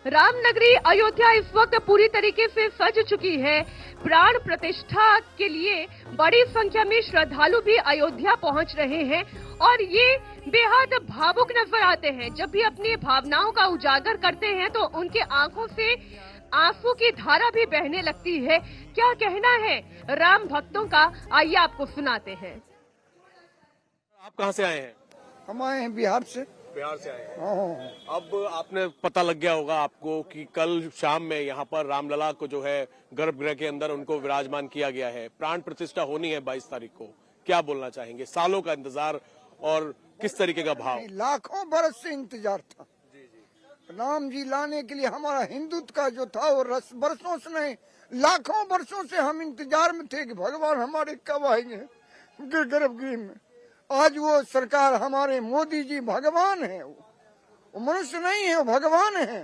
रामनगरी अयोध्या इस वक्त पूरी तरीके से सज चुकी है। प्राण प्रतिष्ठा के लिए बड़ी संख्या में श्रद्धालु भी अयोध्या पहुंच रहे हैं और ये बेहद भावुक नजर आते हैं। जब भी अपनी भावनाओं का उजागर करते हैं तो उनके आंखों से आंसू की धारा भी बहने लगती है। क्या कहना है राम भक्तों का, आइए आपको सुनाते हैं। आप कहाँ से आए हैं? हम आए हैं बिहार से। बिहार से आए हैं। अब आपने पता लग गया होगा आपको कि कल शाम में यहाँ पर रामलला को जो है गर्भगृह के अंदर उनको विराजमान किया गया है। प्राण प्रतिष्ठा होनी है 22 तारीख को। क्या बोलना चाहेंगे? सालों का इंतजार और किस तरीके का भाव? लाखों बरस से इंतजार था राम जी लाने के लिए। हमारा हिंदुत्व का जो था वो बरसों से नहीं, लाखों वर्षों से हम इंतजार में थे कि भगवान हमारे कब आएंगे गर्भगृह में। आज वो सरकार, हमारे मोदी जी भगवान है। वो मनुष्य नहीं है, वो भगवान है।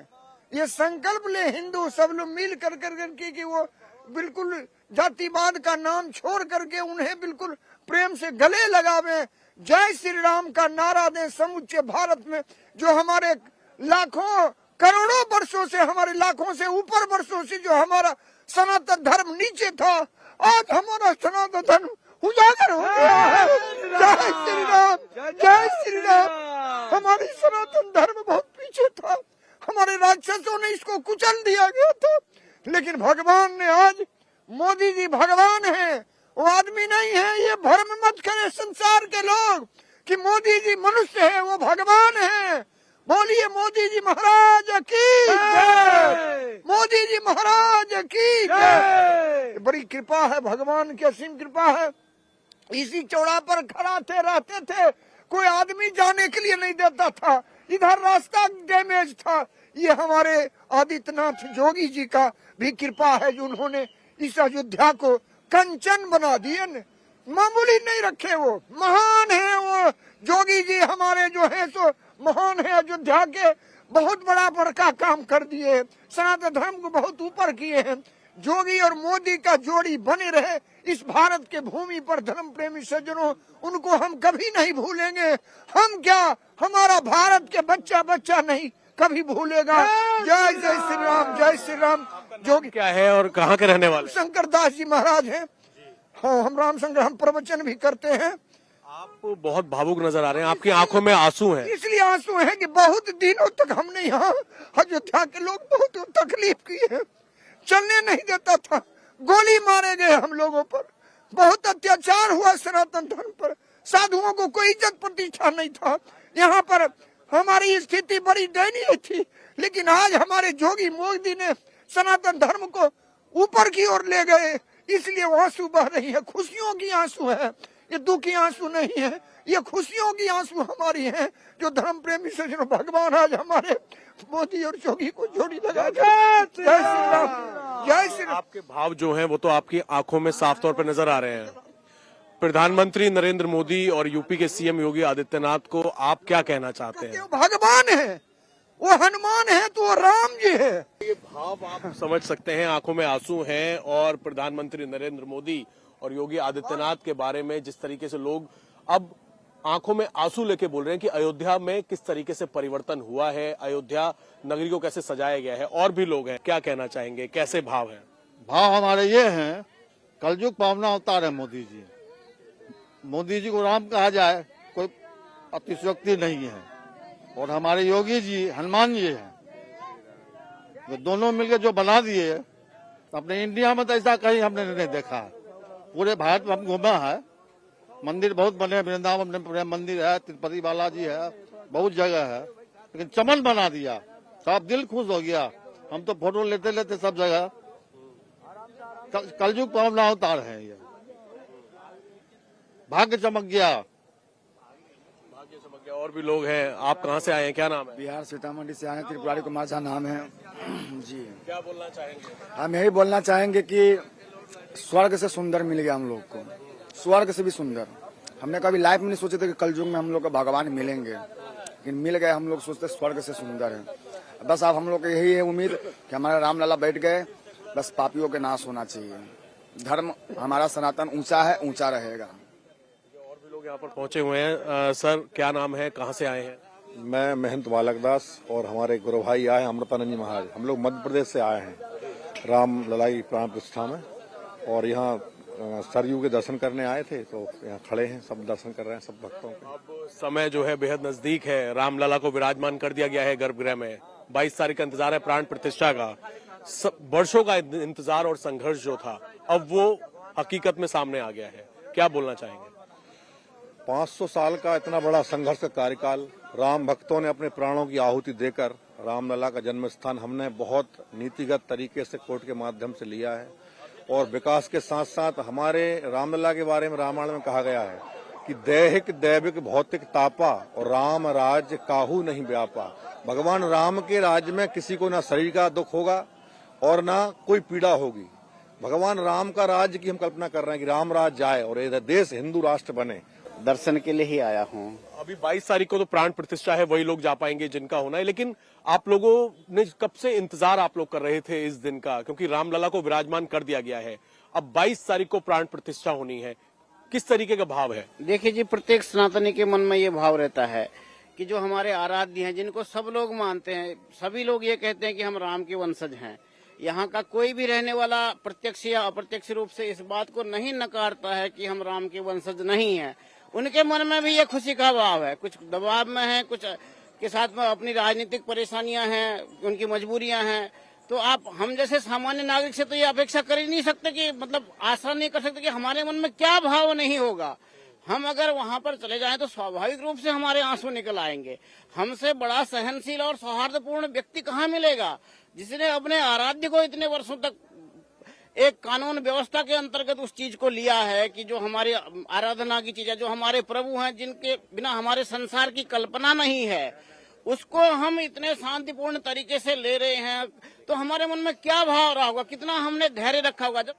ये संकल्प ले हिंदू सब लोग मिल कर करके कि वो बिल्कुल जातिवाद का नाम छोड़ करके उन्हें बिल्कुल प्रेम से गले लगावे, जय श्री राम का नारा दें समूचे भारत में। जो हमारे लाखों करोड़ों वर्षों से, हमारे लाखों से ऊपर वर्षों से जो हमारा सनातन धर्म नीचे था, आज हमारा सनातन धर्म उजागर हो गया है। जय श्री राम, जय श्री राम। हमारी सनातन धर्म बहुत पीछे था, हमारे राक्षसों ने इसको कुचल दिया गया था, लेकिन भगवान ने आज, मोदी जी भगवान है, वो आदमी नहीं है। ये भ्रम मत करे संसार के लोग कि मोदी जी मनुष्य है, वो भगवान है। बोलिए मोदी जी महाराज की जय, मोदी जी महाराज की जय। बड़ी कृपा है, भगवान की असीम कृपा है। इसी चौड़ा पर खड़ा थे, रहते थे, कोई आदमी जाने के लिए नहीं देता था। इधर रास्ता डैमेज था। ये हमारे आदित्यनाथ जोगी जी का भी कृपा है जो उन्होंने इस अयोध्या को कंचन बना दिए। मामूली नहीं रखे, वो महान है। वो जोगी जी हमारे जो है सो महान है। अयोध्या के बहुत बड़ा काम कर दिए, सनातन धर्म को बहुत ऊपर किए हैं। जोगी और मोदी का जोड़ी बने रहे इस भारत के भूमि पर। धर्म प्रेमी सज्जनों, उनको हम कभी नहीं भूलेंगे। हम क्या, हमारा भारत के बच्चा नहीं कभी भूलेगा। जय जय श्री राम, जय श्री राम। जोगी क्या है और कहाँ के रहने वाले? शंकर दास जी महाराज हैं। हाँ, हम राम शंकर, हम प्रवचन भी करते हैं। आप बहुत भावुक नजर आ रहे हैं, आपकी आंखों में आंसू हैं। इसलिए आंसू हैं कि बहुत दिनों तक हमने यहाँ अयोध्या के लोग बहुत तकलीफ की है। चलने नहीं देता था, गोली मारे गए हम लोगों पर, बहुत अत्याचार हुआ सनातन धर्म पर। साधुओं को कोई इज्जत प्रतिष्ठा नहीं था। यहाँ पर हमारी स्थिति बड़ी दयनीय थी, लेकिन आज हमारे जोगी मोदी ने सनातन धर्म को ऊपर की ओर ले गए। इसलिए वो आंसू बह रही है, खुशियों की आंसू है, ये दुखी आंसू नहीं है। ये खुशियों की आंसू हमारी हैं, जो धर्म प्रेमी सज्जनों, भगवान आज हमारे मोदी और जोगी को जोड़ी लगा। जय श्री राम, जय श्री राम। आपके भाव जो हैं वो तो आपकी आंखों में साफ तौर पर नजर आ रहे हैं। प्रधानमंत्री नरेंद्र मोदी और यूपी के सीएम योगी आदित्यनाथ को आप क्या कहना चाहते हैं? वो भगवान है, वो हनुमान है तो वो राम जी है। ये भाव आप समझ सकते हैं, आंखों में आंसू हैं। और प्रधानमंत्री नरेंद्र मोदी और योगी आदित्यनाथ के बारे में जिस तरीके से लोग अब आंखों में आंसू लेके बोल रहे हैं कि अयोध्या में किस तरीके से परिवर्तन हुआ है, अयोध्या नगरी को कैसे सजाया गया है। और भी लोग हैं, क्या कहना चाहेंगे, कैसे भाव है? भाव हमारे ये हैं, कलयुग पावना अवतार है मोदी जी। मोदी जी को राम कहा जाए कोई अतिशयोक्ति नहीं है। और हमारे योगी जी हनुमान जी हैं, जो दोनों मिलकर जो बना दिए, तो अपने इंडिया में तो ऐसा कहीं हमने नहीं देखा। पूरे भारत में हम घूमा है, मंदिर बहुत बने, वृंदावन में प्रेम मंदिर है, तिरुपति बालाजी है, बहुत जगह है, लेकिन चमन बना दिया, सब दिल खुश हो गया। हम तो फोटो लेते लेते सब जगह। कलयुग पावना अवतार है ये, भाग्य चमक गया। भाग्य चमक गया। और भी लोग हैं, आप कहाँ से आए हैं, क्या नाम है? बिहार सीतामढ़ी से आए हैं, त्रिपुरारी कुमार झा नाम है जी। क्या बोलना चाहेंगे? हम यही बोलना चाहेंगे कि स्वर्ग से सुंदर मिल गया हम लोग को, स्वर्ग से भी सुंदर। हमने कभी लाइफ में नहीं सोचे थे कि कलयुग में हम लोग को भगवान मिलेंगे, लेकिन मिल गए। हम लोग सोचते स्वर्ग से सुंदर है। बस अब हम लोग को यही है उम्मीद कि हमारे रामलला बैठ गए, बस पापियों के नाश होना चाहिए। धर्म हमारा सनातन ऊंचा है, ऊंचा रहेगा। और भी लोग यहाँ पर पहुंचे हुए हैं। सर, क्या नाम है, कहाँ से आए हैं? मैं महंत बालक दास और हमारे गुरु भाई आए हैं अमृतानंद जी महाराज। हम लोग मध्य प्रदेश से आए हैं राम लला की प्राण प्रतिष्ठा में, और यहाँ सरयू के दर्शन करने आए थे, तो यहाँ खड़े हैं, सब दर्शन कर रहे हैं सब भक्तों के। अब समय जो है बेहद नजदीक है, रामलला को विराजमान कर दिया गया है गर्भगृह में। 22 तारीख का इंतजार है प्राण प्रतिष्ठा का। वर्षों का इंतजार और संघर्ष जो था अब वो हकीकत में सामने आ गया है। क्या बोलना चाहेंगे? 500 साल का इतना बड़ा संघर्ष का कार्यकाल, राम भक्तों ने अपने प्राणों की आहुति देकर रामलला का जन्म स्थान हमने बहुत नीतिगत तरीके से कोर्ट के माध्यम से लिया है। और विकास के साथ साथ हमारे रामलला के बारे में रामायण में कहा गया है कि दैहिक दैविक भौतिक तापा और राम राज काहू नहीं व्यापा। भगवान राम के राज्य में किसी को ना शरीर का दुख होगा और ना कोई पीड़ा होगी। भगवान राम का राज्य की हम कल्पना कर रहे हैं कि राम राज जाए और ये देश हिंदू राष्ट्र बने। दर्शन के लिए ही आया हूँ। अभी 22 तारीख को तो प्राण प्रतिष्ठा है, वही लोग जा पाएंगे जिनका होना है, लेकिन आप लोगों ने कब से इंतजार आप लोग कर रहे थे इस दिन का? क्योंकि रामलला को विराजमान कर दिया गया है, अब 22 तारीख को प्राण प्रतिष्ठा होनी है, किस तरीके का भाव है? देखिए जी, प्रत्येक सनातनी के मन में ये भाव रहता है कि जो हमारे आराध्य हैं, जिनको सब लोग मानते हैं, सभी लोग ये कहते हैं कि हम राम के वंशज हैं। यहाँ का कोई भी रहने वाला प्रत्यक्ष या अप्रत्यक्ष रूप से इस बात को नहीं नकारता है कि हम राम के वंशज नहीं हैं। उनके मन में भी ये खुशी का भाव है, कुछ दबाव में है, कुछ के साथ में अपनी राजनीतिक परेशानियां हैं, उनकी मजबूरियां हैं। तो आप हम जैसे सामान्य नागरिक से तो ये अपेक्षा कर ही नहीं सकते कि मतलब आशा नहीं कर सकते कि हमारे मन में क्या भाव नहीं होगा। हम अगर वहां पर चले जाएं तो स्वाभाविक रूप से हमारे आंसू निकल आएंगे। हमसे बड़ा सहनशील और सौहार्दपूर्ण व्यक्ति कहाँ मिलेगा जिसने अपने आराध्य को इतने वर्षों तक एक कानून व्यवस्था के अंतर्गत उस चीज को लिया है कि जो हमारी आराधना की चीज है, जो हमारे प्रभु हैं, जिनके बिना हमारे संसार की कल्पना नहीं है, उसको हम इतने शांतिपूर्ण तरीके से ले रहे हैं। तो हमारे मन में क्या भाव रहा होगा, कितना हमने धैर्य रखा होगा। जब